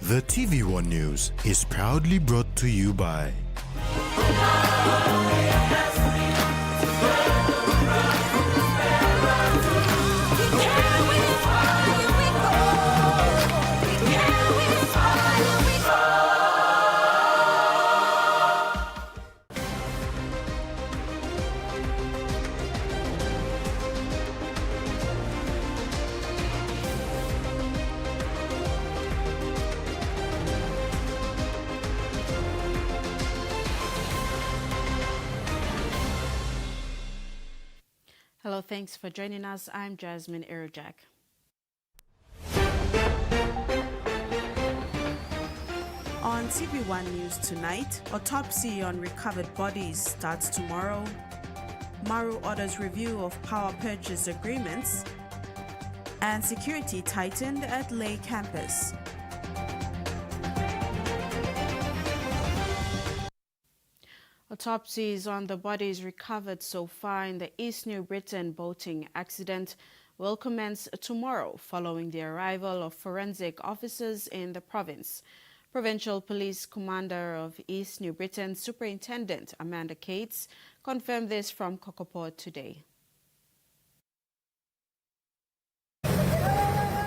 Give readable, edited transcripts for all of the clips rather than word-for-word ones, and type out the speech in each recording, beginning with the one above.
The TVWAN News is proudly brought to you by Hello, thanks for joining us. I'm Jasmine Erojak. On TVWAN News tonight, autopsy on recovered bodies starts tomorrow. Maru orders review of power purchase agreements. And security tightened at Lehir campus. Autopsies on the bodies recovered so far in the East New Britain boating accident will commence tomorrow following the arrival of forensic officers in the province. Provincial Police Commander of East New Britain Superintendent Amanda Cates confirmed this from Kokopo today.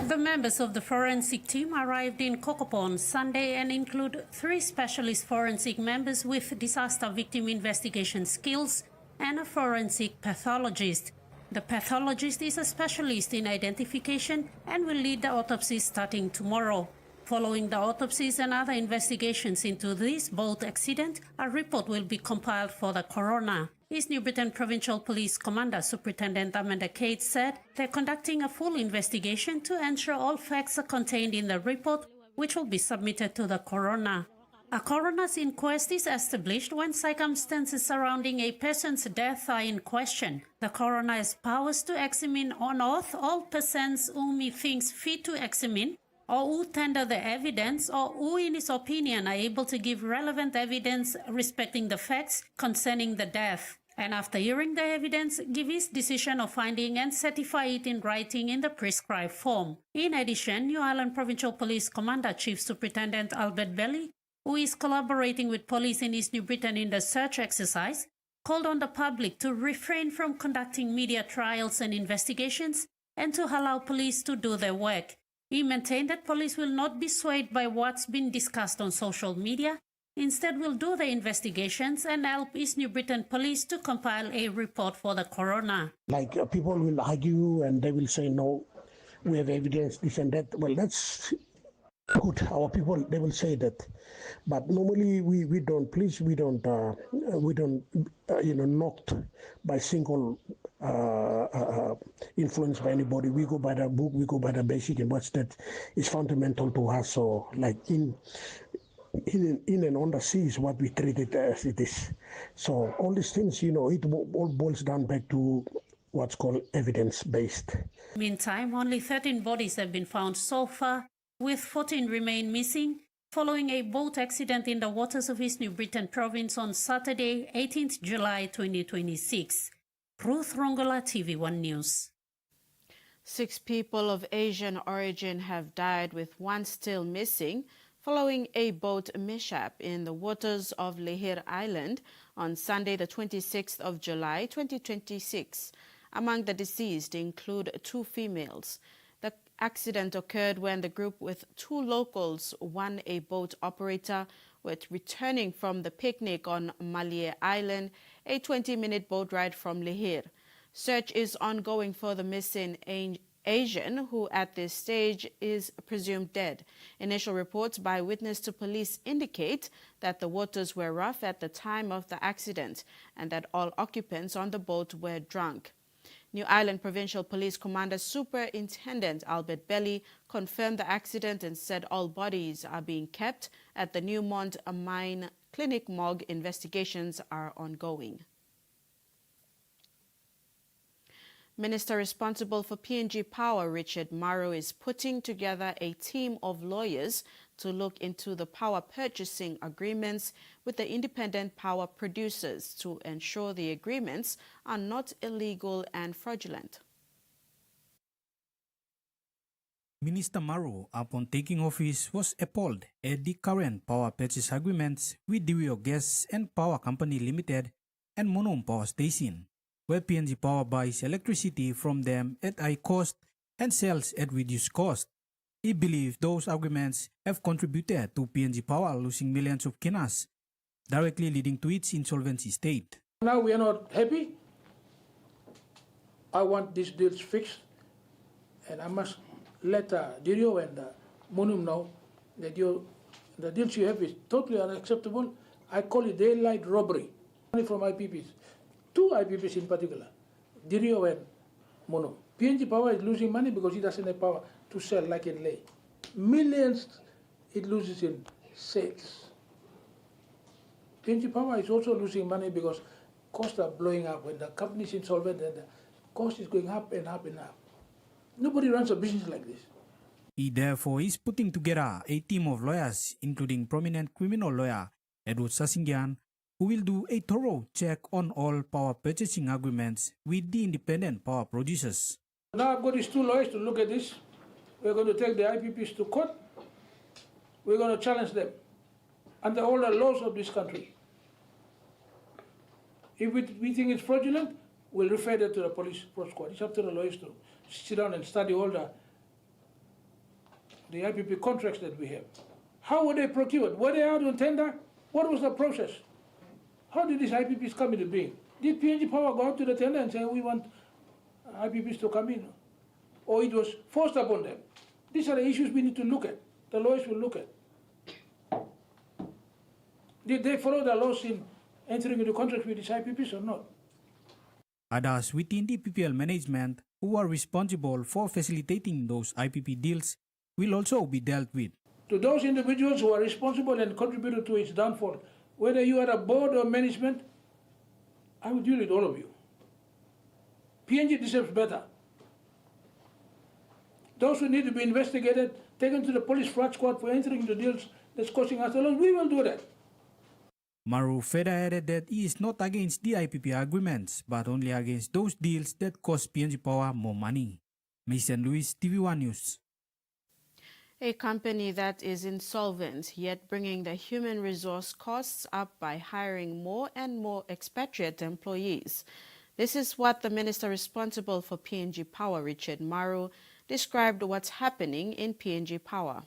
The members of the forensic team arrived in Kokopo on Sunday and include 3 specialist forensic members with disaster victim investigation skills and a forensic pathologist. The pathologist is a specialist in identification and will lead the autopsy starting tomorrow. Following the autopsies and other investigations into this boat accident, a report will be compiled for the coroner. East New Britain Provincial Police Commander Superintendent Amanda Cates said they're conducting a full investigation to ensure all facts are contained in the report, which will be submitted to the coroner. A coroner's inquest is established when circumstances surrounding a person's death are in question. The coroner has powers to examine on oath all persons whom he thinks fit to examine, or who tender the evidence, or who in his opinion are able to give relevant evidence respecting the facts concerning the death, and after hearing the evidence, give his decision of finding and certify it in writing in the prescribed form. In addition, New Ireland Provincial Police Commander Chief Superintendent Albert Belly, who is collaborating with police in East New Britain in the search exercise, called on the public to refrain from conducting media trials and investigations and to allow police to do their work. He maintained that police will not be swayed by what's been discussed on social media. Instead, will do the investigations and help East New Britain Police to compile a report for the coroner. People will argue and they will say, no, we have evidence, this and that. Well, that's good. Our people, they will say that. But normally we don't, please, we don't knocked by single influenced by anybody. We go by the book, we go by the basic, and what's that is fundamental to us. So, like in and on the sea is what we treat it as it is. So all these things, it all boils down back to what's called evidence-based. Meantime, only 13 bodies have been found so far, with 14 remain missing, following a boat accident in the waters of East New Britain province on Saturday, 18th July 2026. Ruth Rongola, TVWAN News. 6 people of Asian origin have died, with 1 still missing, following a boat mishap in the waters of Lehir Island on Sunday, the 26th of July, 2026. Among the deceased include 2 females. The accident occurred when the group with 2 locals, 1 a boat operator, were returning from the picnic on Lehir Island, a 20-minute boat ride from Lehir. Search is ongoing for the missing Asian, who at this stage is presumed dead. Initial reports by witness to police indicate that the waters were rough at the time of the accident and that all occupants on the boat were drunk. New Ireland Provincial Police Commander Superintendent Albert Belly confirmed the accident and said all bodies are being kept at the Newmont Mine Clinic morgue. Investigations are ongoing. Minister responsible for PNG Power, Richard Maru, is putting together a team of lawyers to look into the power purchasing agreements with the independent power producers to ensure the agreements are not illegal and fraudulent. Minister Maru, upon taking office, was appalled at the current power purchase agreements with TVWAN Gas and Power Company Limited and Monum Power Station, where PNG Power buys electricity from them at high cost and sells at reduced cost. He believes those agreements have contributed to PNG Power losing millions of kinas, directly leading to its insolvency state. Now we are not happy. I want these deals fixed, and I must let Dirio and Monum know that the deals you have is totally unacceptable. I call it daylight robbery. Money from IPPs, two IPPs in particular, Dirio and Monum. PNG Power is losing money because it doesn't have power to sell like in Leh. Millions it loses in sales. PNG Power is also losing money because costs are blowing up. When the company is insolvent, and the cost is going up and up and up. Nobody runs a business like this. He therefore is putting together a team of lawyers, including prominent criminal lawyer Edward Sasingyan, who will do a thorough check on all power purchasing agreements with the independent power producers. Now I've got these two lawyers to look at this. We're going to take the IPPs to court. We're going to challenge them under all the laws of this country. If we think it's fraudulent, we'll refer that to the police squad. It's up to the lawyers to sit down and study all the IPP contracts that we have. How were they procured? Were they out on tender? What was the process? How did these IPPs come into being? Did PNG Power go out to the tender and say, we want IPPs to come in? Or it was forced upon them? These are the issues we need to look at. The lawyers will look at. Did they follow the laws in entering into contracts with these IPPs or not? Others within the PPL management who are responsible for facilitating those IPP deals will also be dealt with. To those individuals who are responsible and contributed to its downfall, whether you are a board or management, I will deal with all of you. PNG deserves better. Those who need to be investigated, taken to the police fraud squad for entering into deals that's costing us a lot, we will do that. Maru further added that he is not against the IPP agreements, but only against those deals that cost PNG Power more money. Mason Lewis, TV1 News. A company that is insolvent, yet bringing the human resource costs up by hiring more and more expatriate employees. This is what the minister responsible for PNG Power, Richard Maru, described what's happening in PNG Power.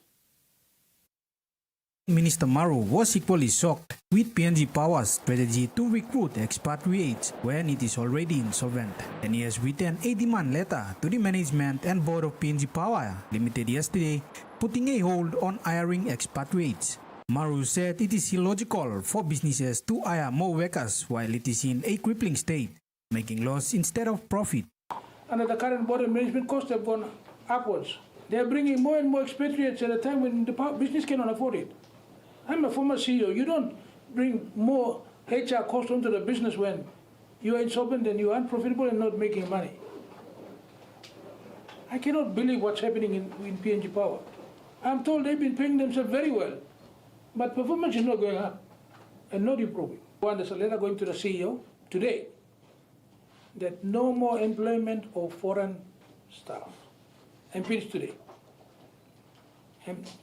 Minister Maru was equally shocked with PNG Power's strategy to recruit expatriates when it is already insolvent, and he has written a demand letter to the management and board of PNG Power Limited yesterday, putting a hold on hiring expatriates. Maru said it is illogical for businesses to hire more workers while it is in a crippling state, making loss instead of profit. Under the current board of management, costs have gone upwards. They are bringing more and more expatriates at a time when the business cannot afford it. I'm a former CEO. You don't bring more HR costs onto the business when you are insolvent and you are unprofitable and not making money. I cannot believe what's happening in PNG Power. I'm told they've been paying themselves very well, but performance is not going up and not improving. There's a letter going to the CEO today that no more employment of foreign staff. I'm finished today.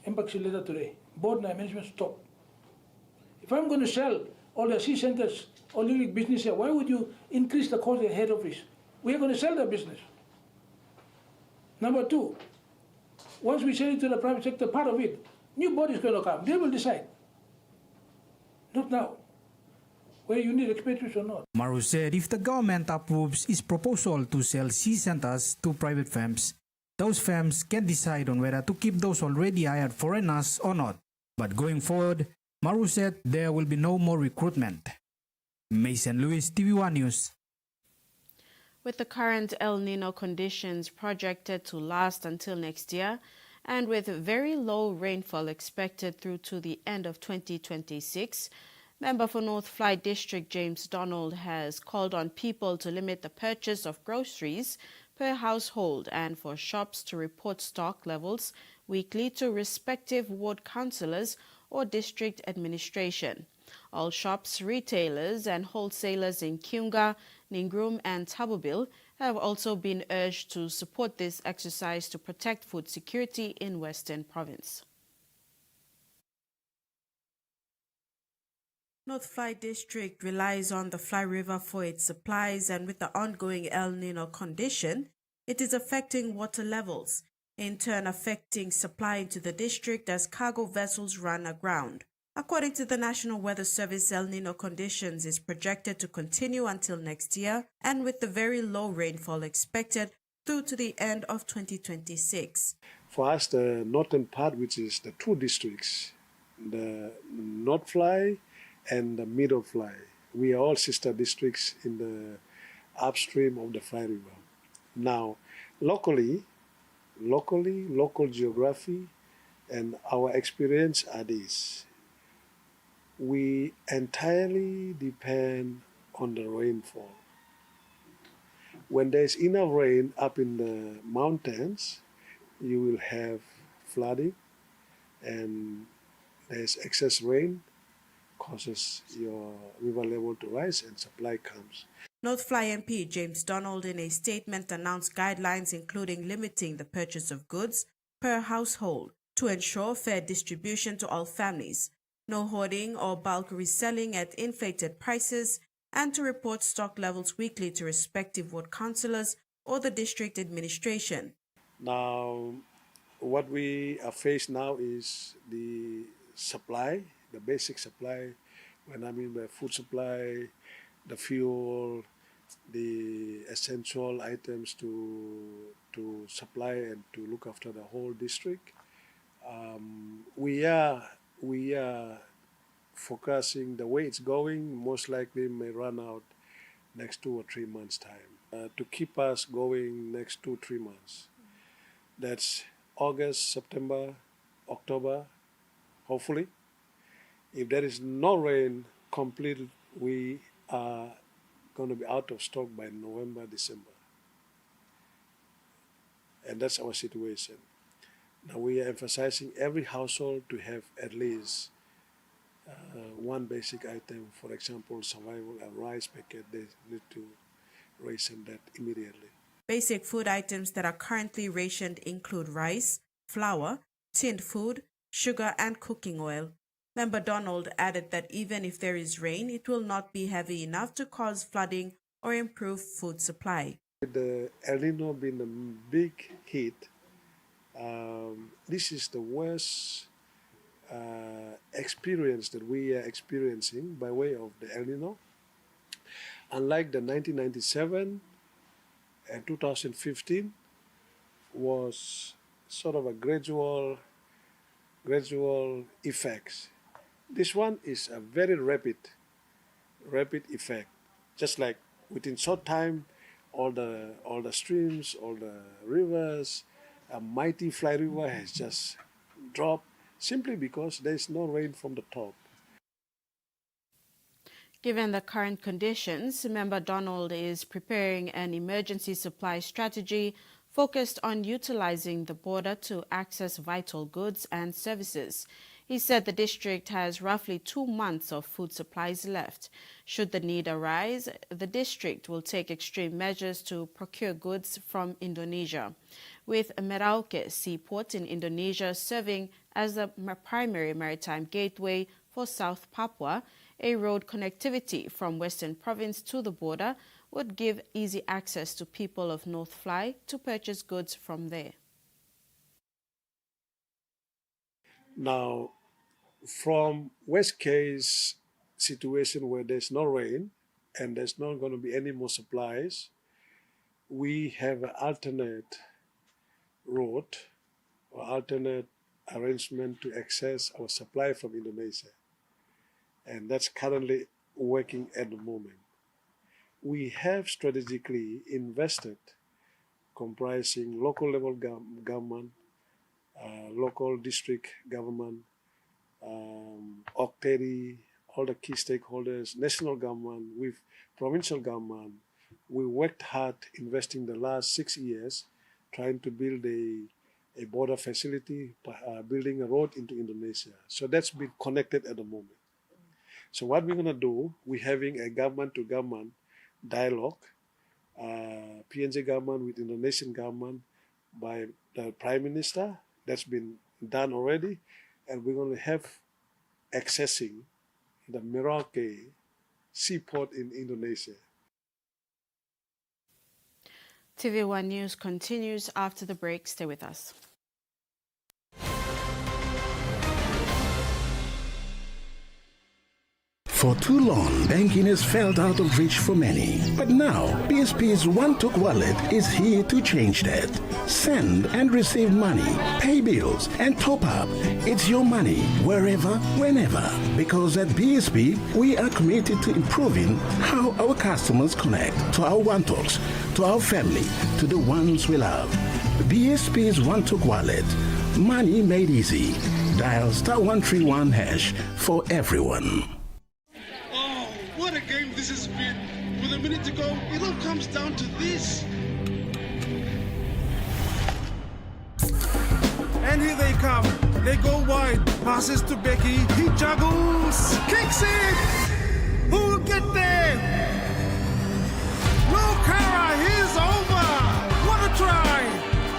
Embassy letter today. Board and management stop. If I'm going to sell all the C centers or little business here, why would you increase the cost at head office? We are going to sell the business. Number two, once we sell it to the private sector, part of it, new board is going to come. They will decide. Not now. Whether you need expatriates or not. Maru said if the government approves its proposal to sell C centers to private firms, those firms can decide on whether to keep those already hired foreigners or not. But going forward, Maru said there will be no more recruitment. Mason Lewis, TV1 News. With the current El Nino conditions projected to last until next year, and with very low rainfall expected through to the end of 2026, Member for North Flight District James Donald has called on people to limit the purchase of groceries per household and for shops to report stock levels weekly to respective ward councillors or district administration. All shops, retailers and wholesalers in Kiunga, Ningrum and Tabubil have also been urged to support this exercise to protect food security in Western Province. North Fly District relies on the Fly River for its supplies, and with the ongoing El Nino condition, it is affecting water levels, in turn affecting supply into the district as cargo vessels run aground. According to the National Weather Service, El Nino conditions is projected to continue until next year, and with the very low rainfall expected through to the end of 2026. For us, the northern part, which is the two districts, the North Fly and the Middle Fly, we are all sister districts in the upstream of the Fly River. Now, local geography and our experience are this. We entirely depend on the rainfall. When there's enough rain up in the mountains, you will have flooding, and there's excess rain causes your river level to rise and supply comes. North Fly MP James Donald in a statement announced guidelines including limiting the purchase of goods per household to ensure fair distribution to all families, no hoarding or bulk reselling at inflated prices, and to report stock levels weekly to respective ward councillors or the district administration. Now, what we are faced now is the supply, the basic supply. When I mean by food supply, the fuel, the essential items to supply and to look after the whole district. We are forecasting the way it's going, most likely may run out next 2 or 3 months' time. To keep us going next 2-3 months. That's August, September, October, hopefully. If there is no rain completely, we are going to be out of stock by November, December. And that's our situation. Now we are emphasizing every household to have at least one basic item, for example, survival, a rice packet. They need to ration that immediately. Basic food items that are currently rationed include rice, flour, tinned food, sugar, and cooking oil. Member Donald added that even if there is rain, it will not be heavy enough to cause flooding or improve food supply. With the El Nino being a big hit, this is the worst experience that we are experiencing by way of the El Nino. Unlike the 1997 and 2015 was sort of a gradual effects. This one is a very rapid effect. Just like within short time, all the streams, all the rivers, a mighty Fly River has just dropped simply because there is no rain from the top. Given the current conditions, Member Donald is preparing an emergency supply strategy focused on utilizing the border to access vital goods and services. He said the district has roughly 2 months of food supplies left. Should the need arise, the district will take extreme measures to procure goods from Indonesia. With Merauke Seaport in Indonesia serving as the primary maritime gateway for South Papua, a road connectivity from Western Province to the border would give easy access to people of North Fly to purchase goods from there. Now, from West case situation where there's no rain and there's not going to be any more supplies, we have an alternate road or alternate arrangement to access our supply from Indonesia. And that's currently working at the moment. We have strategically invested, comprising local level government, local district government, OCTERI, all the key stakeholders, national government, with provincial government. We worked hard investing the last 6 years trying to build a border facility, building a road into Indonesia. So that's been connected at the moment. So what we're going to do, we're having a government-to-government dialogue PNG government with Indonesian government by the Prime Minister. That's been done already. And we're going to have accessing the Merauke seaport in Indonesia. TVWAN News continues after the break. Stay with us. For too long, banking has felt out of reach for many. But now, BSP's One-Took Wallet is here to change that. Send and receive money, pay bills, and top up. It's your money, wherever, whenever. Because at BSP, we are committed to improving how our customers connect to our One-Talks, to our family, to the ones we love. BSP's One-Took Wallet. Money made easy. Dial *131# for everyone. What a game this has been. With a minute to go, it all comes down to this. And here they come. They go wide. Passes to Becky. He juggles. Kicks it. Who will get there? No, Kara. He's over. What a try.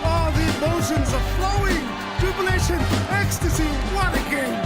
All the emotions are flowing. Jubilation, ecstasy. What a game.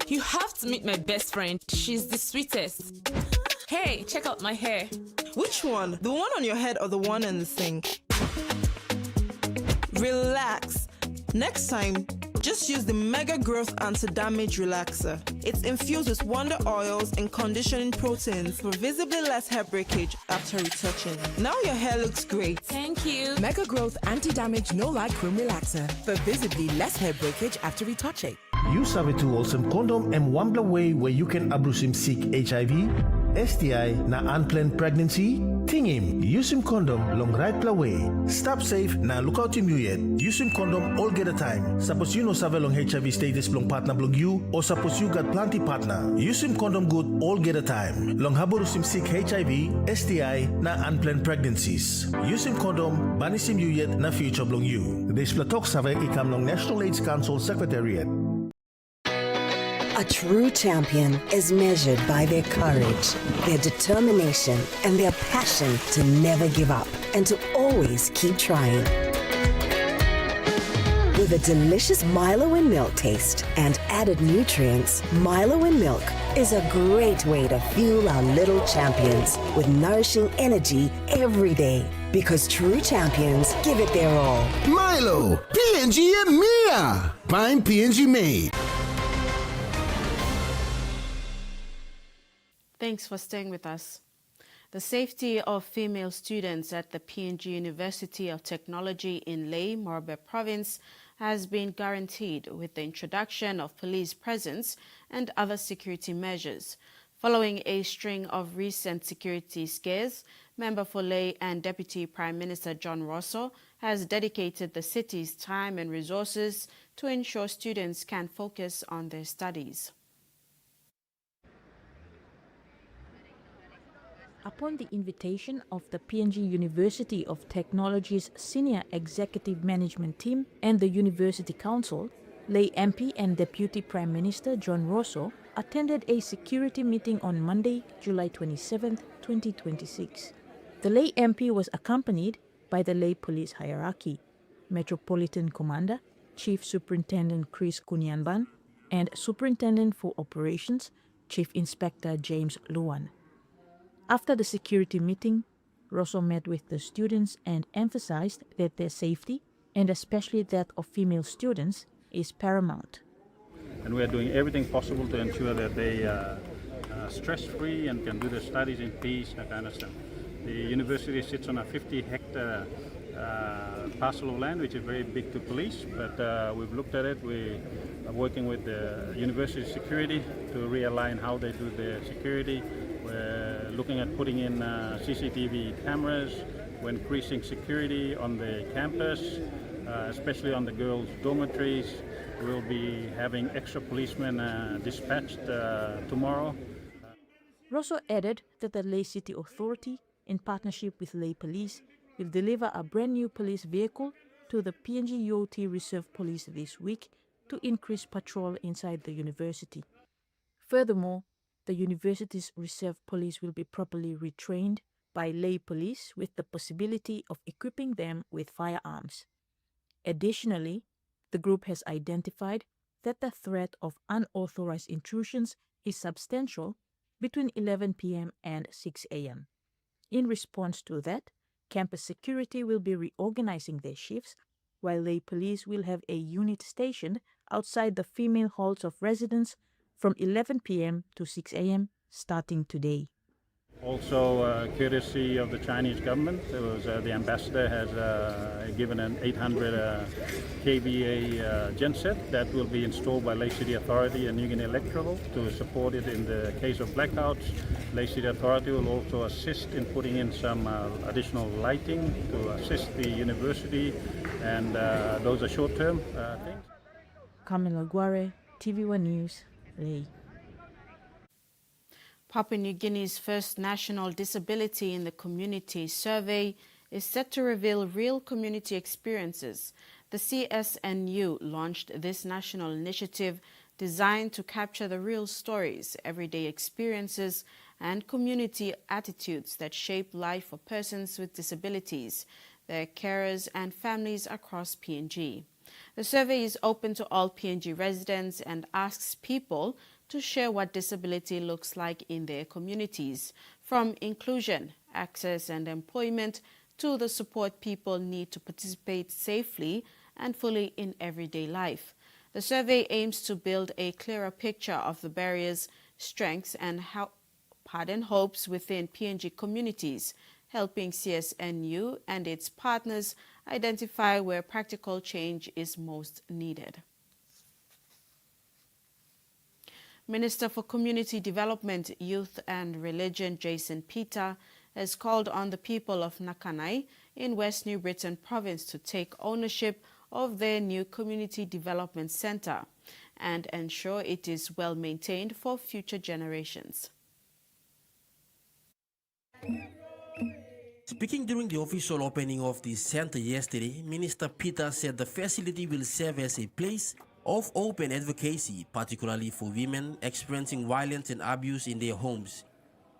You have to meet my best friend. She's the sweetest. Hey, check out my hair. Which one? The one on your head or the one in the sink? Relax. Next time, just use the Mega Growth Anti-Damage Relaxer. It's infused with wonder oils and conditioning proteins for visibly less hair breakage after retouching. Now your hair looks great. Thank you. Mega Growth Anti-Damage No-Light Cream Relaxer for visibly less hair breakage after retouching. Use Savitu Wholesome Condom M1 way where you can abrusim seek HIV, STI na unplanned pregnancy. Tingim, use him condom long right way. Stop safe na look out him you yet. Use him condom all get a time. Suppose you know save long HIV status long partner blog you or suppose you got plenty partner. Use him condom good all get a time. Long haborusim seek HIV, STI na unplanned pregnancies. Use him condom banisim you yet na future blog you. This platok save ikam long National AIDS Council Secretariat. A true champion is measured by their courage, their determination, and their passion to never give up and to always keep trying. With a delicious Milo in milk taste and added nutrients, Milo in milk is a great way to fuel our little champions with nourishing energy every day. Because true champions give it their all. Milo, PNG and Mia. Find PNG made. Thanks for staying with us. The safety of female students at the PNG University of Technology in Lehir, Morbe Province has been guaranteed with the introduction of police presence and other security measures. Following a string of recent security scares, Member for Lehir and Deputy Prime Minister John Rosso has dedicated the city's time and resources to ensure students can focus on their studies. Upon the invitation of the PNG University of Technology's Senior Executive Management Team and the University Council, Lehir MP and Deputy Prime Minister John Rosso attended a security meeting on Monday, July 27, 2026. The Lehir MP was accompanied by the Lehir Police Hierarchy, Metropolitan Commander, Chief Superintendent Chris Kunyanban, and Superintendent for Operations, Chief Inspector James Luan. After the security meeting, Rosso met with the students and emphasized that their safety, and especially that of female students, is paramount. And we are doing everything possible to ensure that they are stress-free and can do their studies in peace, that kind of stuff. The university sits on a 50-hectare parcel of land, which is very big to police, but we've looked at it. We are working with the university security to realign how they do their security. We're looking at putting in CCTV cameras. We're increasing security on the campus, especially on the girls' dormitories. We'll be having extra policemen dispatched tomorrow. Rosso added that the Leh City Authority, in partnership with Leh Police, will deliver a brand new police vehicle to the PNG UOT Reserve Police this week to increase patrol inside the university. Furthermore, the university's reserve police will be properly retrained by Leh Police with the possibility of equipping them with firearms. Additionally, the group has identified that the threat of unauthorized intrusions is substantial between 11 p.m. and 6 a.m. In response to that, campus security will be reorganizing their shifts, while Leh Police will have a unit stationed outside the female halls of residence from 11 p.m. to 6 a.m. starting today. Also, courtesy of the Chinese government, the ambassador has given an 800 kVA genset that will be installed by Leh City Authority and New Guinea Electrical to support it in the case of blackouts. Leh City Authority will also assist in putting in some additional lighting to assist the university, and those are short-term things. Camila Guare, TVWAN News, Leh. Papua New Guinea's first National Disability in the Community survey is set to reveal real community experiences. The CSNU launched this national initiative designed to capture the real stories, everyday experiences, and community attitudes that shape life for persons with disabilities, their carers, and families across PNG. The survey is open to all PNG residents and asks people to share what disability looks like in their communities, from inclusion, access, and employment to the support people need to participate safely and fully in everyday life. The survey aims to build a clearer picture of the barriers, strengths, and hopes within PNG communities, helping CSNU and its partners identify where practical change is most needed. Minister for Community Development, Youth and Religion Jason Peter has called on the people of Nakanai in West New Britain province to take ownership of their new community development centre and ensure it is well maintained for future generations. Speaking during the official opening of the centre yesterday, Minister Peter said the facility will serve as a place of open advocacy, particularly for women experiencing violence and abuse in their homes.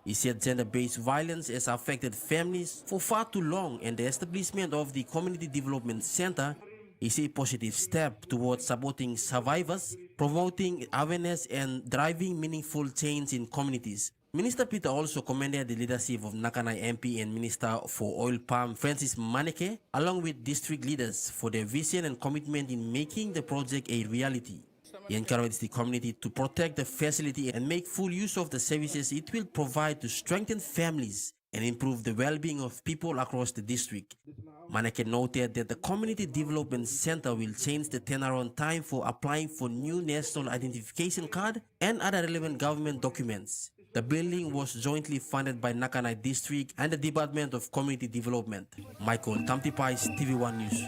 He said gender-based violence has affected families for far too long, and the establishment of the Community Development Center is a positive step towards supporting survivors, promoting awareness, and driving meaningful change in communities. Minister Peter also commended the leadership of Nakanai MP and Minister for Oil Palm Francis Maneke, along with district leaders, for their vision and commitment in making the project a reality. He encouraged the community to protect the facility and make full use of the services it will provide to strengthen families and improve the well-being of people across the district. Maneke noted that the Community Development Center will change the turnaround time for applying for new National Identification Card and other relevant government documents. The building was jointly funded by Nakanai District and the Department of Community Development. Michael Tamtipais, TVWAN News.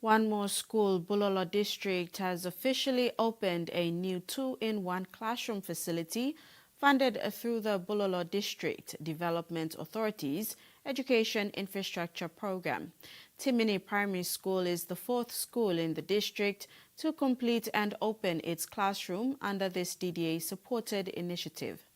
One more school, Bulolo District, has officially opened a new 2-in-1 classroom facility funded through the Bulolo District Development Authority's Education Infrastructure Program. Timini Primary School is the 4th school in the district to complete and open its classroom under this DDA-supported initiative.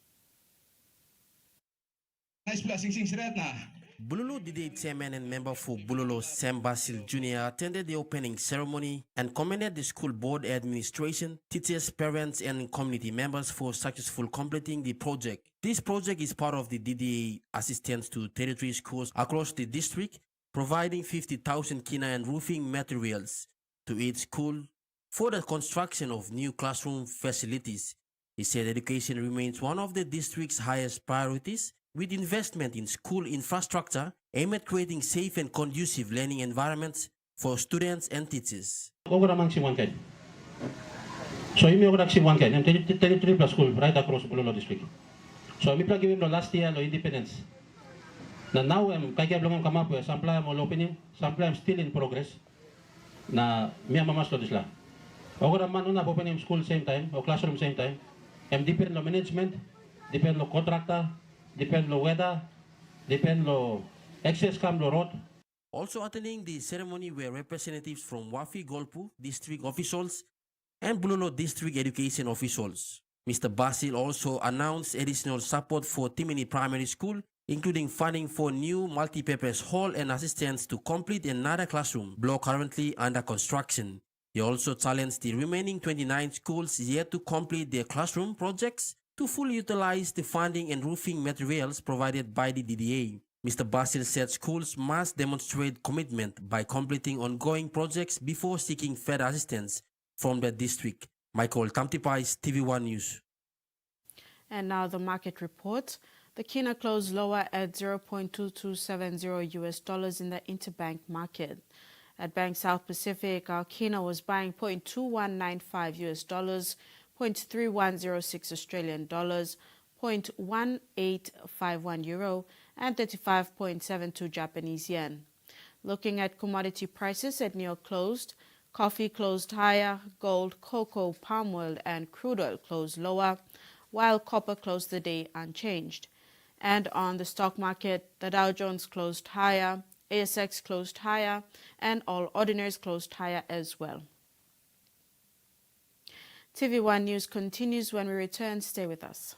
Bulolo DDA chairman and member for Bulolo, Sam Basil Jr. attended the opening ceremony and commended the school board administration, teachers, parents, and community members for successfully completing the project. This project is part of the DDA assistance to territory schools across the district, providing 50,000 kina and roofing materials to each school for the construction of new classroom facilities. He said education remains one of the district's highest priorities, with investment in school infrastructure aimed at creating safe and conducive learning environments for students and teachers. So you may have one 33 plus school right across Bulolo district. So I'm give him the last year of independence. Now I'm come up with some plan opening, some plan still in progress. Na me mama studies la. Ogora man na opening school same time or classroom same time. Depend on management, depend on contractor, depend on weather, depend on access come the road. Also attending the ceremony were representatives from Wafi Golpu district officials and Bulolo district education officials. Mr. Basil also announced additional support for Timini Primary School, including funding for new multi-purpose hall and assistance to complete another classroom block currently under construction. He also challenged the remaining 29 schools yet to complete their classroom projects to fully utilize the funding and roofing materials provided by the DDA. Mr. Basil said schools must demonstrate commitment by completing ongoing projects before seeking further assistance from the district. Michael Tamtipais, TVWAN News. And now the market report. The kina closed lower at $0.2270 US in the interbank market. At Bank South Pacific, our kina was buying $0.2195 US, $0.3106 Australian dollars, $0.1851 euro, and 35.72 Japanese yen. Looking at commodity prices at New York closed, coffee closed higher, gold, cocoa, palm oil, and crude oil closed lower, while copper closed the day unchanged. And on the stock market, the Dow Jones closed higher, ASX closed higher, and all ordinaries closed higher as well. TV1 News continues when we return. Stay with us.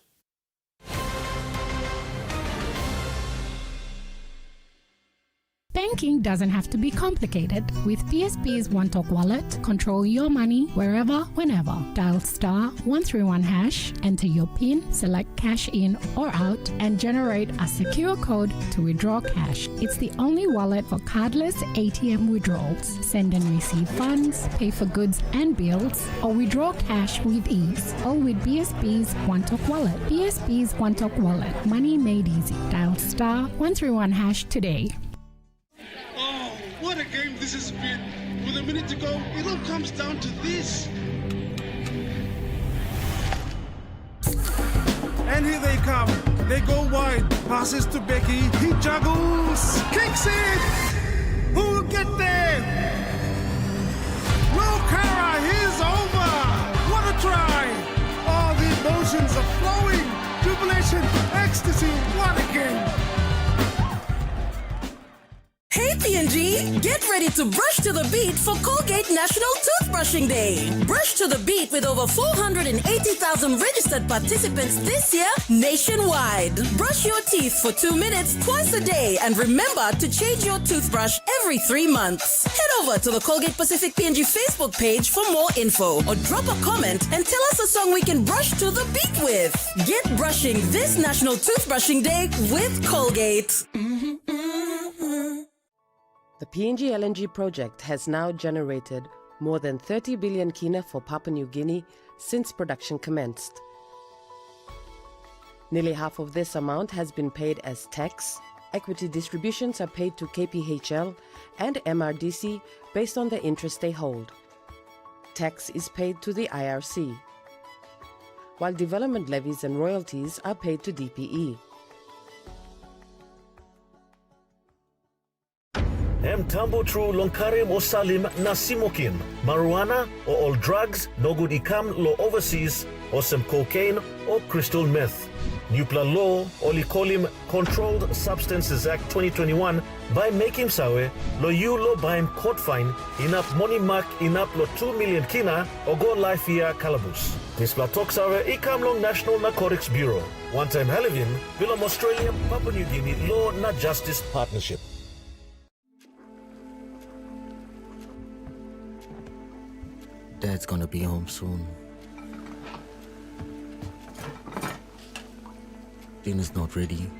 Banking doesn't have to be complicated. With PSP's One Talk Wallet, control your money wherever, whenever. Dial *131#, enter your PIN, select cash in or out, and generate a secure code to withdraw cash. It's the only wallet for cardless ATM withdrawals. Send and receive funds, pay for goods and bills, or withdraw cash with ease. All with PSP's One Talk Wallet. PSP's One Talk Wallet. Money made easy. Dial *131# today. Oh, what a game this has been. With a minute to go, it all comes down to this. And here they come. They go wide. Passes to Becky. He juggles. Kicks it. Who will get there? Will Cara, he's over. What a try. Oh, the emotions are flowing. Jubilation, ecstasy, what a game. Hey PNG, get ready to brush to the beat for Colgate National Toothbrushing Day. Brush to the beat with over 480,000 registered participants this year nationwide. Brush your teeth for 2 minutes twice a day and remember to change your toothbrush every 3 months. Head over to the Colgate Pacific PNG Facebook page for more info or drop a comment and tell us a song we can brush to the beat with. Get brushing this National Toothbrushing Day with Colgate. The PNG LNG project has now generated more than 30 billion kina for Papua New Guinea since production commenced. Nearly half of this amount has been paid as tax. Equity distributions are paid to KPHL and MRDC based on the interest they hold. Tax is paid to the IRC, while development levies and royalties are paid to DPE. Tambo tru lonkarim o salim na simokin, marijuana or all drugs, no good ikam lo overseas, or some cocaine or crystal meth. Nupla law, Olikolim Controlled Substances Act 2021, by making sawe, lo you lo baim court fine, inap money mark inap lo 2 million kina, or go life year calabus. This platok sawe, ikamlong National Narcotics Bureau. One time Halivin, Willem Australia, Papua New Guinea Law Na Justice Partnership. Dad's gonna be home soon. Dinner's not ready.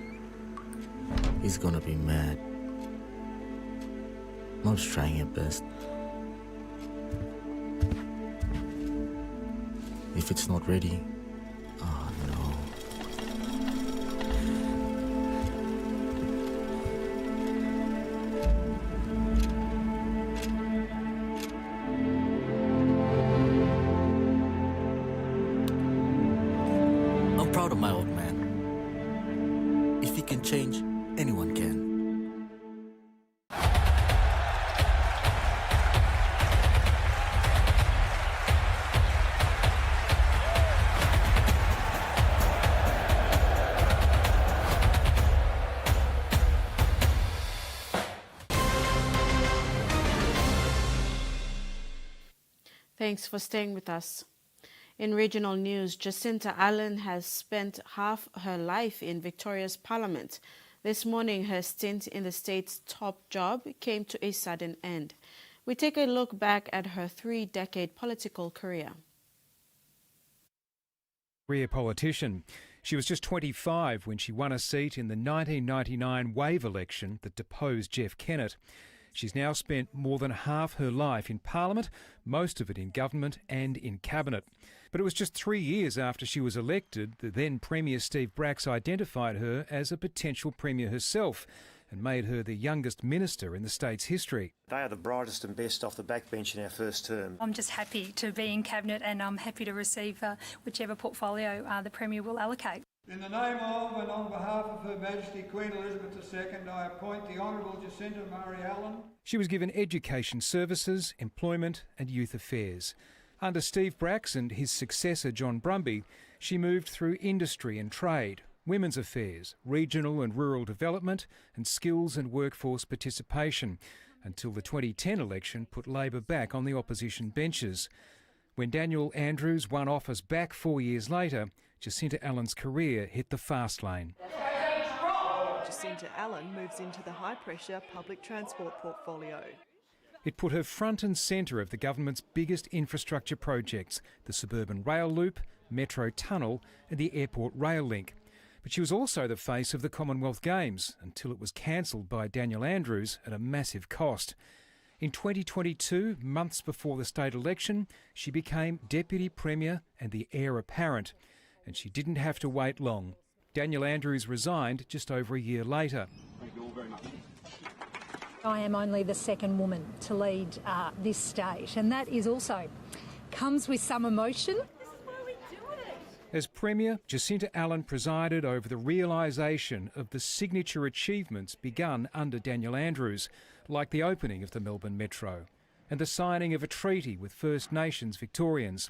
He's gonna be mad. Mom's trying her best. If it's not ready, oh no. I'm proud of my old man. If he can change, anyone can. Thanks for staying with us. In regional news, Jacinta Allen has spent half her life in Victoria's Parliament. This morning, her stint in the state's top job came to a sudden end. We take a look back at her 3-decade political career. Career politician. She was just 25 when she won a seat in the 1999 wave election that deposed Jeff Kennett. She's now spent more than half her life in Parliament, most of it in government and in cabinet. But it was just 3 years after she was elected that then Premier Steve Bracks identified her as a potential Premier herself and made her the youngest minister in the state's history. They are the brightest and best off the backbench in our first term. I'm just happy to be in Cabinet and I'm happy to receive whichever portfolio the Premier will allocate. In the name of and on behalf of Her Majesty Queen Elizabeth II, I appoint the Honourable Jacinta Murray Allen. She was given education services, employment and youth affairs. Under Steve Bracks and his successor John Brumby, she moved through industry and trade, women's affairs, regional and rural development and skills and workforce participation, until the 2010 election put Labor back on the opposition benches. When Daniel Andrews won office back 4 years later, Jacinta Allen's career hit the fast lane. Jacinta Allen moves into the high-pressure public transport portfolio. It put her front and centre of the government's biggest infrastructure projects, the suburban rail loop, metro tunnel and the airport rail link. But she was also the face of the Commonwealth Games until it was cancelled by Daniel Andrews at a massive cost. In 2022, months before the state election, she became Deputy Premier and the heir apparent. And she didn't have to wait long. Daniel Andrews resigned just over a year later. Thank you all very much. I am only the second woman to lead this state, and that is also comes with some emotion. As Premier, Jacinta Allen presided over the realisation of the signature achievements begun under Daniel Andrews, like the opening of the Melbourne Metro and the signing of a treaty with First Nations Victorians.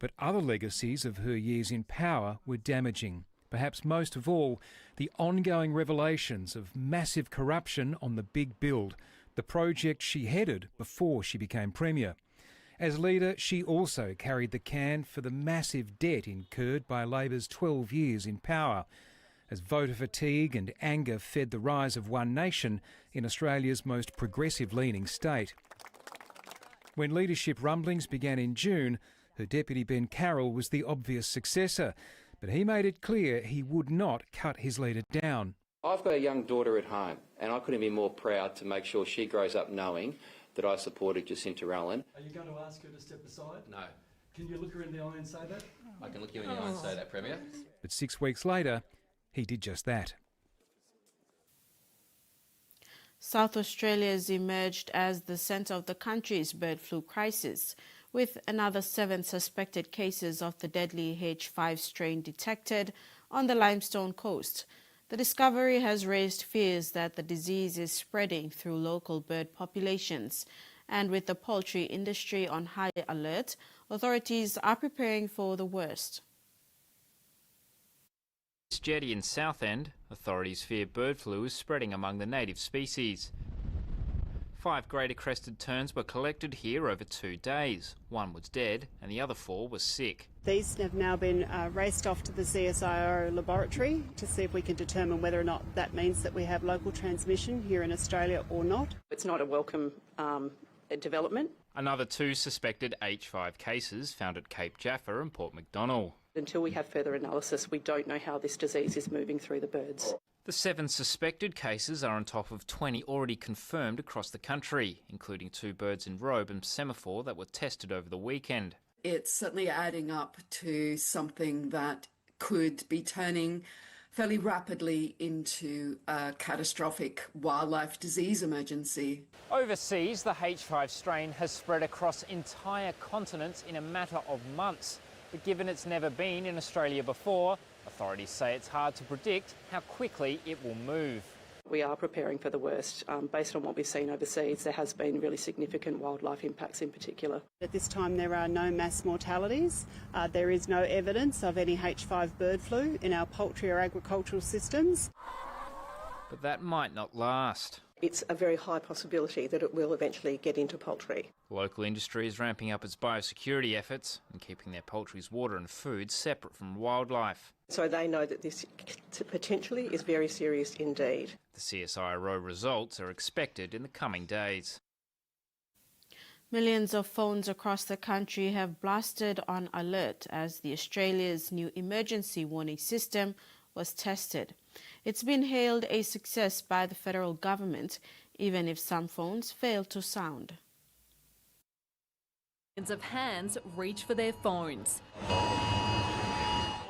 But other legacies of her years in power were damaging. Perhaps most of all, the ongoing revelations of massive corruption on the Big Build, the project she headed before she became Premier. As leader, she also carried the can for the massive debt incurred by Labor's 12 years in power, as voter fatigue and anger fed the rise of One Nation in Australia's most progressive-leaning state. When leadership rumblings began in June, her deputy Ben Carroll was the obvious successor, but he made it clear he would not cut his leader down. I've got a young daughter at home, and I couldn't be more proud to make sure she grows up knowing that I supported Jacinta Allen. Are you going to ask her to step aside? No. Can you look her in the eye and say that? I can look you in the eye and say that, Premier. But 6 weeks later, he did just that. South Australia has emerged as the centre of the country's bird flu crisis, with another 7 suspected cases of the deadly H5 strain detected on the Limestone Coast. The discovery has raised fears that the disease is spreading through local bird populations. And with the poultry industry on high alert, authorities are preparing for the worst. Jetty in Southend, authorities fear bird flu is spreading among the native species. 5 greater crested terns were collected here over 2 days. 1 was dead and the other 4 were sick. These have now been raced off to the CSIRO laboratory to see if we can determine whether or not that means that we have local transmission here in Australia or not. It's not a welcome development. Another 2 suspected H5 cases found at Cape Jaffa and Port Macdonnell. Until we have further analysis, we don't know how this disease is moving through the birds. The 7 suspected cases are on top of 20 already confirmed across the country, including 2 birds in Robe and Semaphore that were tested over the weekend. It's certainly adding up to something that could be turning fairly rapidly into a catastrophic wildlife disease emergency. Overseas, the H5 strain has spread across entire continents in a matter of months. But given it's never been in Australia before, authorities say it's hard to predict how quickly it will move. We are preparing for the worst. Based on what we've seen overseas, there has been really significant wildlife impacts in particular. At this time, there are no mass mortalities. There is no evidence of any H5 bird flu in our poultry or agricultural systems. But that might not last. It's a very high possibility that it will eventually get into poultry. Local industry is ramping up its biosecurity efforts and keeping their poultry's water and food separate from wildlife. So they know that this potentially is very serious indeed. The CSIRO results are expected in the coming days. Millions of phones across the country have blasted on alert as the Australia's new emergency warning system was tested. It's been hailed a success by the federal government, even if some phones fail to sound. Millions of hands reach for their phones.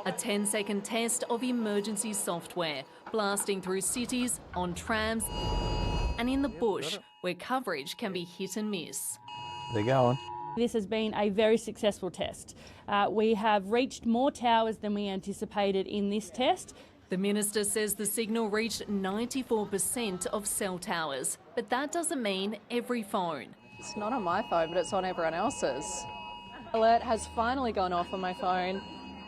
A 10-second test of emergency software, blasting through cities, on trams and in the bush, where coverage can be hit and miss. They're going. This has been a very successful test. We have reached more towers than we anticipated in this test. The Minister says the signal reached 94% of cell towers, but that doesn't mean every phone. It's not on my phone, but it's on everyone else's. Alert has finally gone off on my phone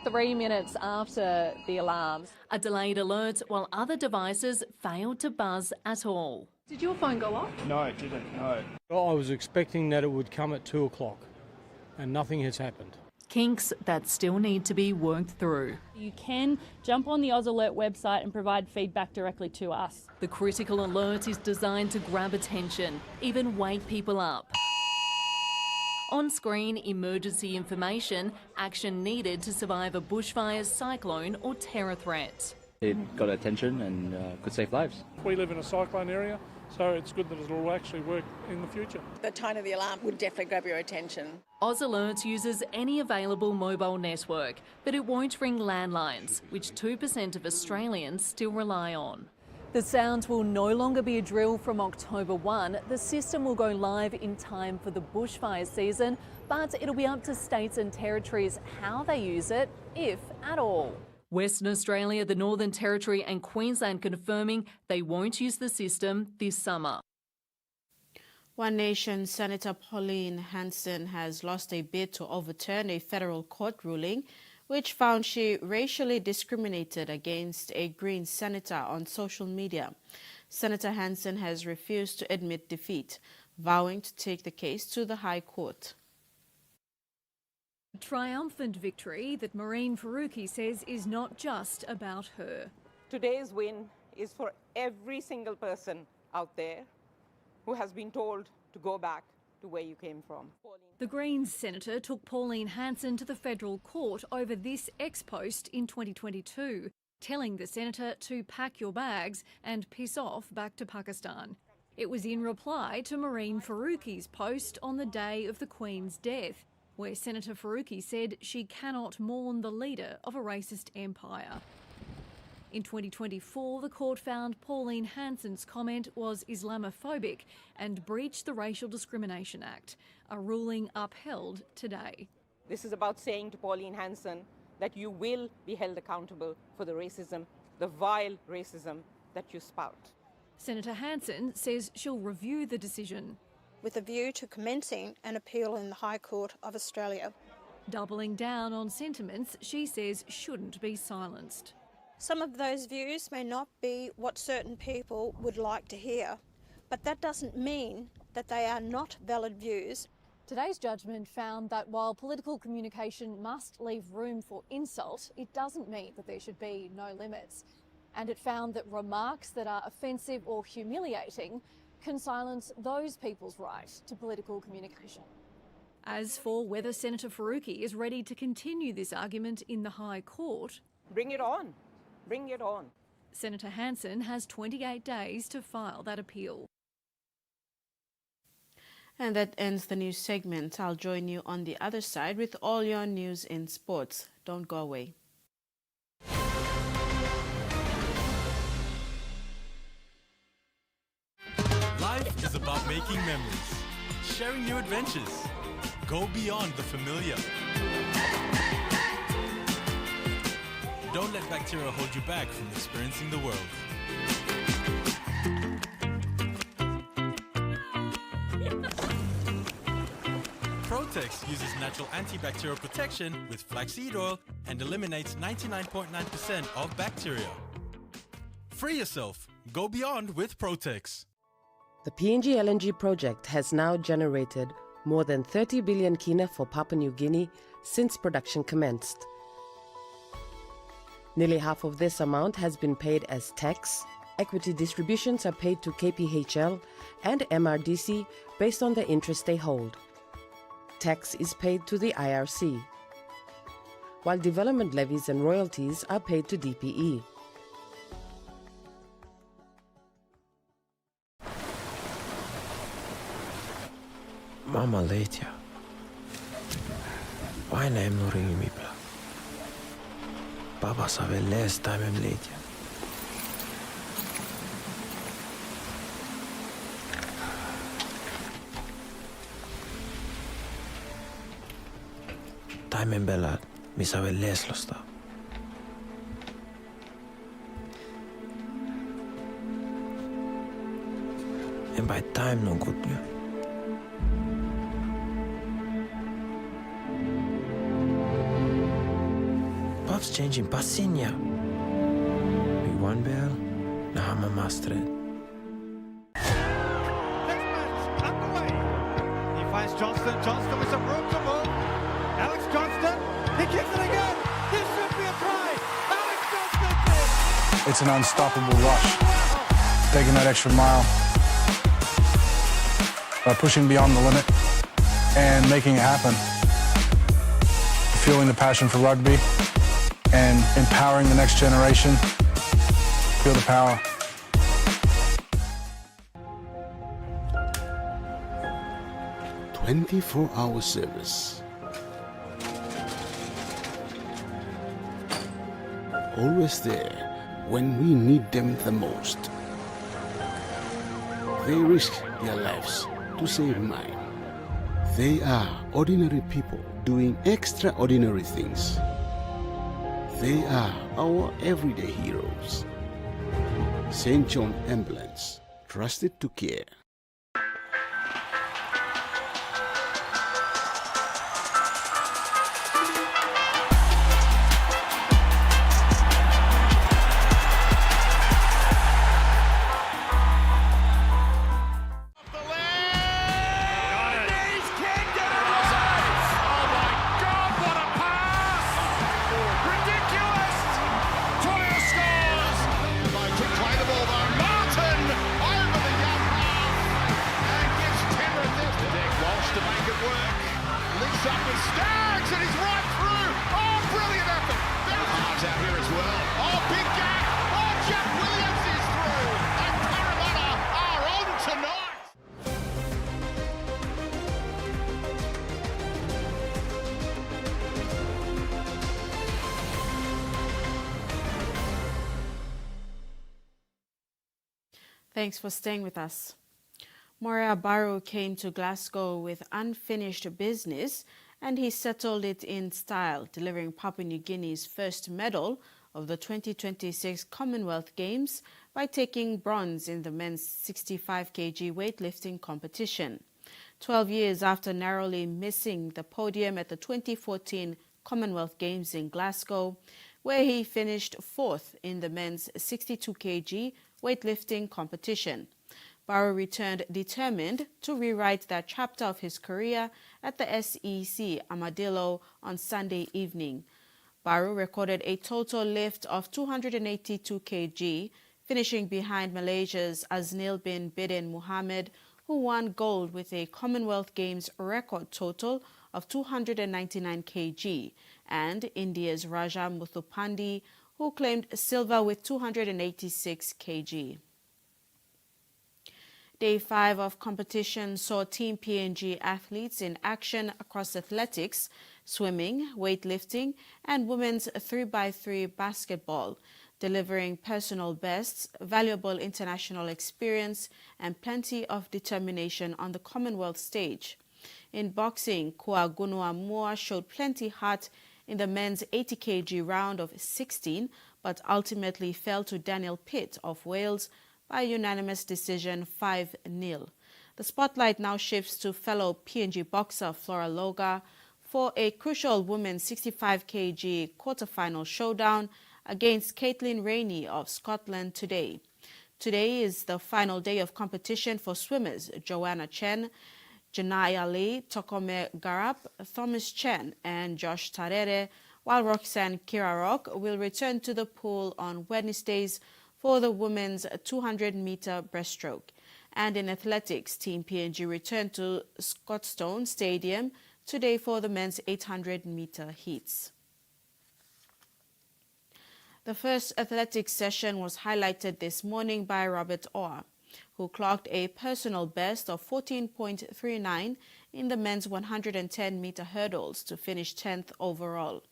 3 minutes after the alarms. A delayed alert while other devices failed to buzz at all. Did your phone go off? No, it didn't, no. I was expecting that it would come at 2 o'clock and nothing has happened. Kinks that still need to be worked through. You can jump on the Oz Alert website and provide feedback directly to us. The critical alert is designed to grab attention, even wake people up. On screen, emergency information, action needed to survive a bushfire, cyclone or terror threat. It got attention and could save lives. We live in a cyclone area, so it's good that it'll actually work in the future. The tone of the alarm would definitely grab your attention. Oz Alert uses any available mobile network, but it won't ring landlines, which 2% of Australians still rely on. The sounds will no longer be a drill from October 1. The system will go live in time for the bushfire season, but it'll be up to states and territories how they use it, if at all. Western Australia, the Northern Territory and Queensland confirming they won't use the system this summer. One Nation Senator Pauline Hanson has lost a bid to overturn a federal court ruling which found she racially discriminated against a Green senator on social media. Senator Hanson has refused to admit defeat, vowing to take the case to the High Court. A triumphant victory that Maureen Faruqi says is not just about her. Today's win is for every single person out there who has been told to go back to where you came from. The Greens senator took Pauline Hanson to the federal court over this ex-post in 2022, telling the senator to pack your bags and piss off back to Pakistan. It was in reply to Maureen Faruqi's post on the day of the Queen's death, where Senator Faruqi said she cannot mourn the leader of a racist empire. In 2024, the court found Pauline Hanson's comment was Islamophobic and breached the Racial Discrimination Act, a ruling upheld today. This is about saying to Pauline Hanson that you will be held accountable for the racism, the vile racism that you spout. Senator Hanson says she'll review the decision, with a view to commencing an appeal in the High Court of Australia. Doubling down on sentiments she says shouldn't be silenced. Some of those views may not be what certain people would like to hear, but that doesn't mean that they are not valid views. Today's judgment found that while political communication must leave room for insult, it doesn't mean that there should be no limits. And it found that remarks that are offensive or humiliating can silence those people's right to political communication. As for whether Senator Faruqi is ready to continue this argument in the High Court, Bring it on. Bring it on. Senator Hanson has 28 days to file that appeal. And that ends the news segment. I'll join you on the other side with all your news in sports. Don't go away. Life is about making memories, sharing new adventures. Go beyond the familiar. Don't let bacteria hold you back from experiencing the world. Protex uses natural antibacterial protection with flaxseed oil and eliminates 99.9% of bacteria. Free yourself. Go beyond with Protex. The PNG LNG project has now generated more than 30 billion kina for Papua New Guinea since production commenced. Nearly half of this amount has been paid as tax. Equity distributions are paid to KPHL and MRDC based on the interest they hold. Tax is paid to the IRC, while development levies and royalties are paid to DPE. Mama Leitja. Vaina em nuringi mipla. Papa sa veel lees taimem Leitja. Taimem belad, misa veel leeslosta. En bij time non kutnyo. Pop's changing pasinya. Big one bell, Nahama Mastre. He finds Johnston. Johnston with some room to move. Alex Johnston, he kicks it again. This should be a try. Alex Johnston did. It's an unstoppable rush. Taking that extra mile. Pushing beyond the limit and making it happen. Fueling the passion for rugby and empowering the next generation. Feel the power. "24-hour service. Always there when we need them the most. They risk their lives to save mine. They are ordinary people doing extraordinary things. They are our everyday heroes. St. John Ambulance, trusted to care. Thanks for staying with us. Moria Barrow came to Glasgow with unfinished business and he settled it in style, delivering Papua New Guinea's first medal of the 2026 Commonwealth Games by taking bronze in the men's 65 kg weightlifting competition. 12 years after narrowly missing the podium at the 2014 Commonwealth Games in Glasgow, where he finished fourth in the men's 62 kg weightlifting competition. Barrow returned determined to rewrite that chapter of his career at the SEC Armadillo on Sunday evening. Barrow recorded a total lift of 282 kg, finishing behind Malaysia's Aznil bin Bidin Muhammad, who won gold with a Commonwealth Games record total of 299 kg, and India's Raja Muthupandi, who claimed silver with 286 kg. Day 5 of competition saw Team PNG athletes in action across athletics, swimming, weightlifting, and women's 3x3 basketball, delivering personal bests, valuable international experience, and plenty of determination on the Commonwealth stage. In boxing, Kua Gunuamua showed plenty heart in the men's 80 kg round of 16, but ultimately fell to Daniel Pitt of Wales by unanimous decision 5-0. The spotlight now shifts to fellow PNG boxer Flora Loga for a crucial women's 65 kg quarterfinal showdown against Caitlin Rainey of Scotland today. Today is the final day of competition for swimmers Joanna Chen, Janaya Lee, Tokome Garap, Thomas Chen, and Josh Tarere, while Roxanne Kirarok will return to the pool on Wednesdays for the women's 200-meter breaststroke. And in athletics, Team PNG returned to Scotstoun Stadium today for the men's 800-meter heats. The first athletics session was highlighted this morning by Robert Orr, who clocked a personal best of 14.39 in the men's 110-meter hurdles to finish 10th overall.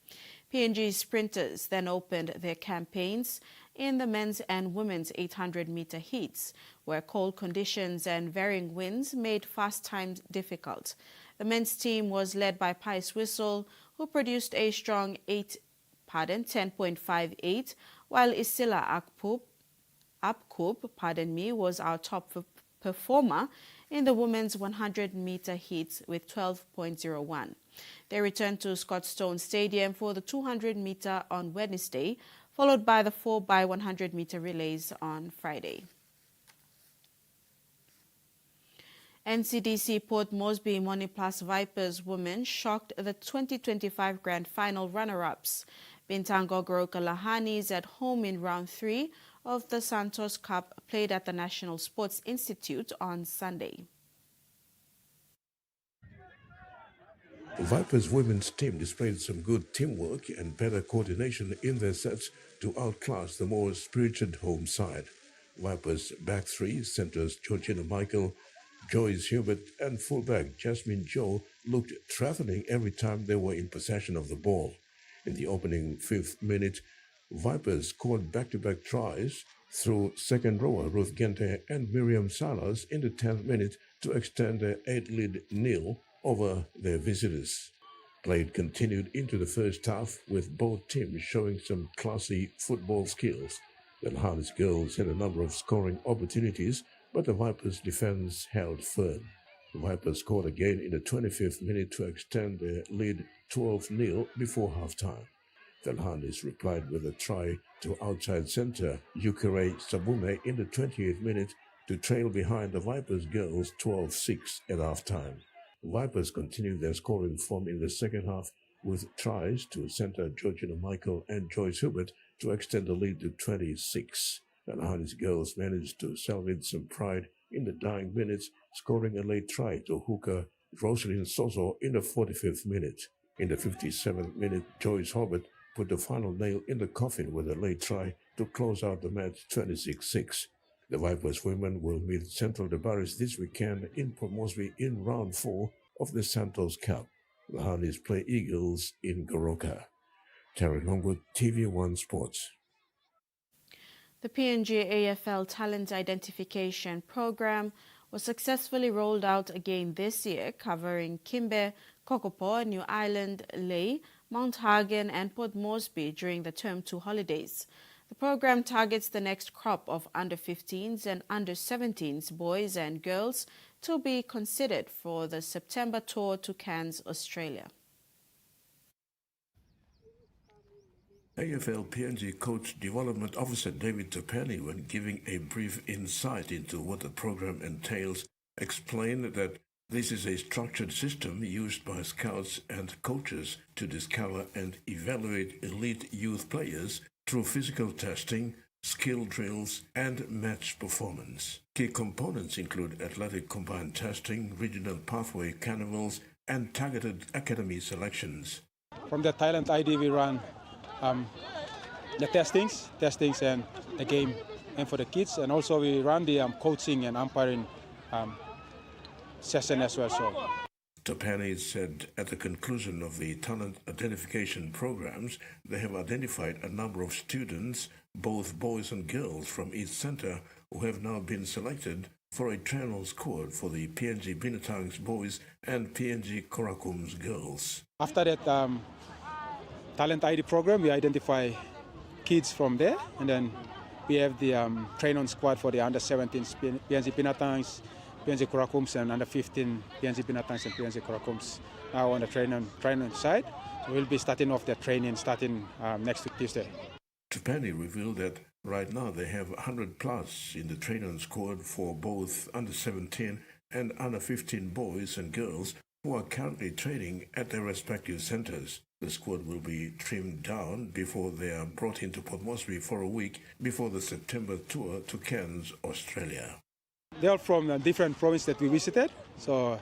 PNG sprinters then opened their campaigns in the men's and women's 800-meter heats, where cold conditions and varying winds made fast times difficult. The men's team was led by Pius Whistle, who produced a strong 10.58, while Isila Apkup, was our top performer in the women's 100-meter heats with 12.01. They returned to Scotstoun Stadium for the 200-meter on Wednesday, followed by the 4x100-meter relays on Friday. NCDC Port Moresby Moniplus Vipers women shocked the 2025 Grand Final runner-ups. Bintango Goroka Lahanis at home in round 3 of the Santos Cup played at the National Sports Institute on Sunday. The Vipers women's team displayed some good teamwork and better coordination in their sets to outclass the more spirited home side. Vipers back three, centers Georgina Michael, Joyce Hubert, and fullback Jasmine Joe looked threatening every time they were in possession of the ball. In the opening 5th minute, Vipers scored back-to-back tries through second rower Ruth Gente and Miriam Salas in the 10th minute to extend their 8-lead nil over their visitors. Play continued into the first half with both teams showing some classy football skills. The Harness girls had a number of scoring opportunities, but the Vipers' defense held firm. The Vipers scored again in the 25th minute to extend their lead 12-0 before halftime. The Harness replied with a try to outside centre Yukere Sabume in the 28th minute to trail behind the Vipers girls 12-6 at halftime. Vipers continued their scoring form in the second half with tries to centre Georgina Michael and Joyce Hubert to extend the lead to 26. The Harness girls managed to salvage some pride in the dying minutes, scoring a late try to hooker Rosalind Soso in the 45th minute. In the 57th minute, Joyce Hubert put the final nail in the coffin with a late try to close out the match 26-6. The Vipers women will meet Central Debaris this weekend in Port Moresby in round 4 of the Santos Cup. The Harnies play Eagles in Goroka. Terry Longwood, TVWAN Sports. The PNG AFL Talent Identification Program was successfully rolled out again this year, covering Kimbe, Kokopo, New Island, Lae, Mount Hagen and Port Moresby during the Term 2 holidays. The program targets the next crop of under-15s and under-17s boys and girls to be considered for the September tour to Cairns, Australia. AFL PNG Coach Development Officer David Topani, when giving a brief insight into what the program entails, explained that this is a structured system used by scouts and coaches to discover and evaluate elite youth players through physical testing, skill drills, and match performance. Key components include athletic combined testing, regional pathway carnivals, and targeted academy selections. From the Talent ID, we run the testings and the game, and for the kids, and also we run the coaching and umpiring session as well. So, Topani said at the conclusion of the talent identification programs, they have identified a number of students, both boys and girls from each center, who have now been selected for a trial squad for the PNG Binatangs boys and PNG Korakums girls. After that Talent ID program, we identify kids from there, and then we have the train-on squad for the under-17s PNG Binatangs, PNG Korakums, and under-15 PNG Binatangs and PNG Korakums now on the train-on side. So we'll be starting off their training starting next week Tuesday. Topani revealed that right now they have 100 plus in the train-on squad for both under-17 and under-15 boys and girls who are currently training at their respective centers. The squad will be trimmed down before they are brought into Port Moresby for a week before the September tour to Cairns, Australia. They are from different provinces that we visited, so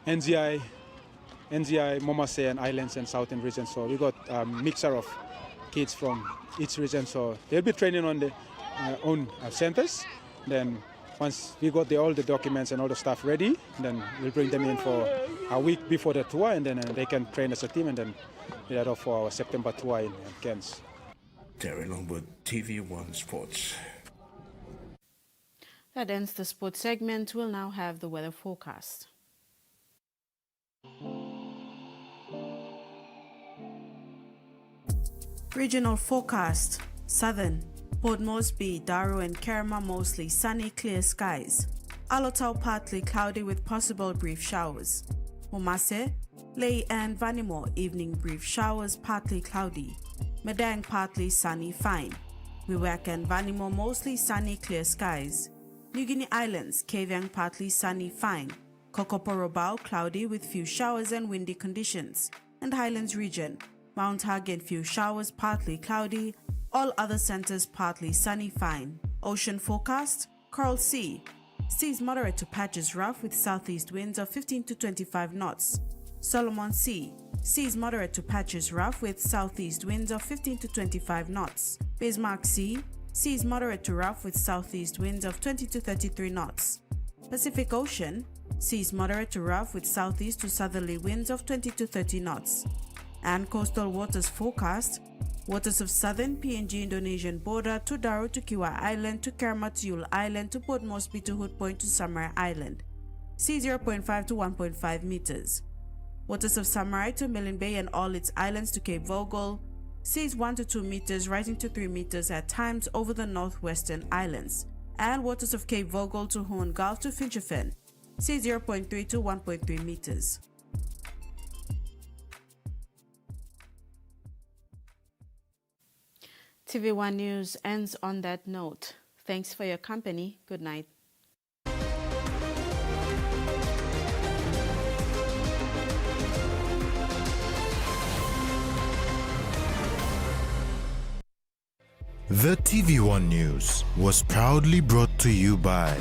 NGI, Momase, and Islands and Southern region. So we got a mixture of kids from each region. So they'll be training on their own centers. Then once we got all the documents and all the stuff ready, then we'll bring them in for a week before the tour, and then they can train as a team, and then we head off for our September tour in Cairns. Terry Longwood, TV1 Sports. That ends the sports segment. We'll now have the weather forecast. Regional forecast. Southern. Port Moresby, Daru and Kerma mostly sunny, clear skies. Alotau partly cloudy with possible brief showers. Momase, Lehir and Vanimo evening brief showers, partly cloudy. Madang partly sunny, fine. Wewak and Vanimo mostly sunny, clear skies. New Guinea Islands, Kavieng partly sunny, fine. Kokoporobao cloudy with few showers and windy conditions. And Highlands region, Mount Hagen few showers, partly cloudy. All other centers partly sunny, fine. Ocean forecast, Coral Sea. Seas moderate to patches rough with southeast winds of 15 to 25 knots. Solomon Sea. Seas moderate to patches rough with southeast winds of 15 to 25 knots. Bismarck Sea. Seas moderate to rough with southeast winds of 20 to 33 knots. Pacific Ocean. Seas moderate to rough with southeast to southerly winds of 20 to 30 knots. And coastal waters forecast. Waters of southern PNG Indonesian border to Daru to Kiwa Island to Kerma to Yule Island to Port Moresby to Hood Point to Samarai Island. Sea 0.5 to 1.5 meters. Waters of Samarai to Milne Bay and all its islands to Cape Vogel. Seas 1 to 2 meters rising to 3 meters at times over the northwestern islands. And waters of Cape Vogel to Horn Gulf to Finchefin. Sea 0.3 to 1.3 meters. TV1 News ends on that note. Thanks for your company. Good night. The TV1 News was proudly brought to you by